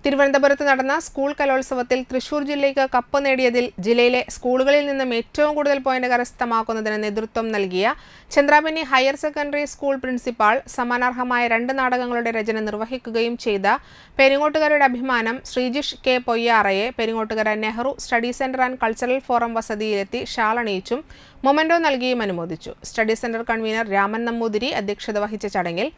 തിരുവനന്തപുരത്ത് നടന്ന സ്കൂൾ കലോത്സവത്തിൽ തൃശൂർ ജില്ലയ്ക്ക് കപ്പ് നേടിയതിൽ ജില്ലയിലെ സ്കൂളുകളിൽ നിന്നും ഏറ്റവും കൂടുതൽ പോയിന്റ് കരസ്ഥമാക്കുന്നതിന് നേതൃത്വം നൽകിയ Chandrapinni higher secondary school principal സമ്മാനാർഹമായ 2 നാടകങ്ങളുടെ രചന നിർവഹിക്കുകയും ചെയ്ത പെരിങ്ങോട്ടുകരയുടെ അഭിമാനം ശ്രീജിഷ് കെ പൊയ്യാറയെ Peringottukara Nehru study centre and cultural forum വസതിയിലെത്തി ഷാൾ അണിയിച്ചും മൊമെന്റോ നൽകിയും അനുമോദിച്ചു. Study centre convener Raman Namboothiri അധ്യക്ഷത വഹിച്ച ചടങ്ങിൽ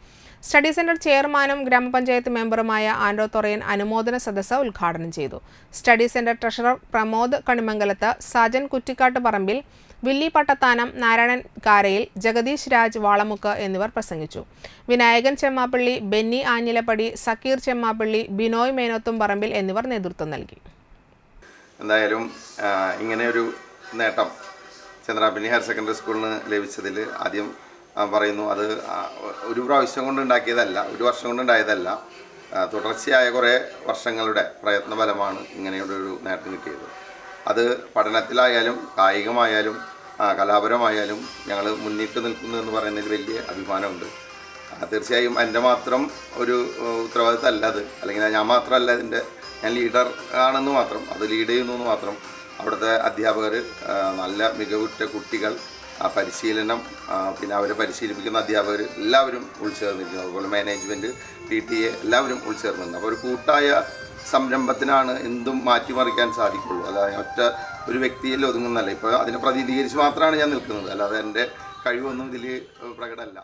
സ്റ്റഡി സെന്റർ ചെയർമാനും ഗ്രാമപഞ്ചായത്ത് മെമ്പറുമായ ആൻഡോ തൊറയൻ അനുമോദന സദസ്സ് ഉദ്ഘാടനം ചെയ്തു. Study centre treasurer Pramod Kanimangalath, Sajan Kuttikkattu Parambil, Willy Pattathanam, Narayanan Karayil, Jagadish Raj Valamukku എന്നിവർ പ്രസംഗിച്ചു. വിനായകൻ ചെമ്മാപ്പള്ളി, ബെന്നി ആഞ്ഞിലപ്പടി, സക്കീർ ചെമ്മാപ്പള്ളി, ബിനോയ് മേനോത്തും പറമ്പിൽ എന്നിവർ നേതൃത്വം നൽകി. എന്തായാലും ഇങ്ങനെയൊരു നേട്ടം ചന്ദ്രാപിന്നി ഹയർ സെക്കൻഡറി സ്കൂളിന് ലഭിച്ചതിൽ ആദ്യം പറയുന്നു, അത് ഒരു പ്രാവശ്യം കൊണ്ട് ഉണ്ടാക്കിയതല്ല, ഒരു വർഷം കൊണ്ടുണ്ടായതല്ല, തുടർച്ചയായ കുറേ വർഷങ്ങളുടെ പ്രയത്നഫലമാണ് ഇങ്ങനെയുള്ളൊരു നേട്ടം കിട്ടിയത്. അത് പഠനത്തിലായാലും കായികമായാലും കലാപരമായാലും ഞങ്ങൾ മുന്നിട്ട് നിൽക്കുന്നു എന്ന് പറയുന്നതിൽ വലിയ അഭിമാനമുണ്ട്. തീർച്ചയായും എൻ്റെ മാത്രം ഒരു ഉത്തരവാദിത്തമല്ല അത്, അല്ലെങ്കിൽ ഞാൻ മാത്രമല്ല ഞാൻ ലീഡർ ആണെന്ന് മാത്രം, അത് ലീഡ് ചെയ്യുന്നു എന്ന് മാത്രം. അവിടുത്തെ അധ്യാപകർ, നല്ല മികവുറ്റ കുട്ടികൾ, പരിശീലനം, പിന്നെ അവരെ പരിശീലിപ്പിക്കുന്ന അധ്യാപകർ എല്ലാവരും ഉൾച്ചേർന്നിരിക്കുന്നു. അതുപോലെ മാനേജ്മെൻറ്റ്, PTA എല്ലാവരും ഉൾച്ചേർന്നിട്ടുണ്ട്. അപ്പോൾ ഒരു കൂട്ടായ സംരംഭത്തിനാണ് എന്തും മാറ്റിമറിക്കാൻ സാധിക്കുള്ളൂ. അല്ലാതെ ഒറ്റ ഒരു വ്യക്തിയിൽ ഒതുങ്ങുന്നല്ല. ഇപ്പോൾ അതിനെ പ്രതിനിധീകരിച്ച് മാത്രമാണ് ഞാൻ നിൽക്കുന്നത്, അല്ലാതെ എൻ്റെ കഴിവൊന്നും ഇതിൽ പ്രകടമല്ല.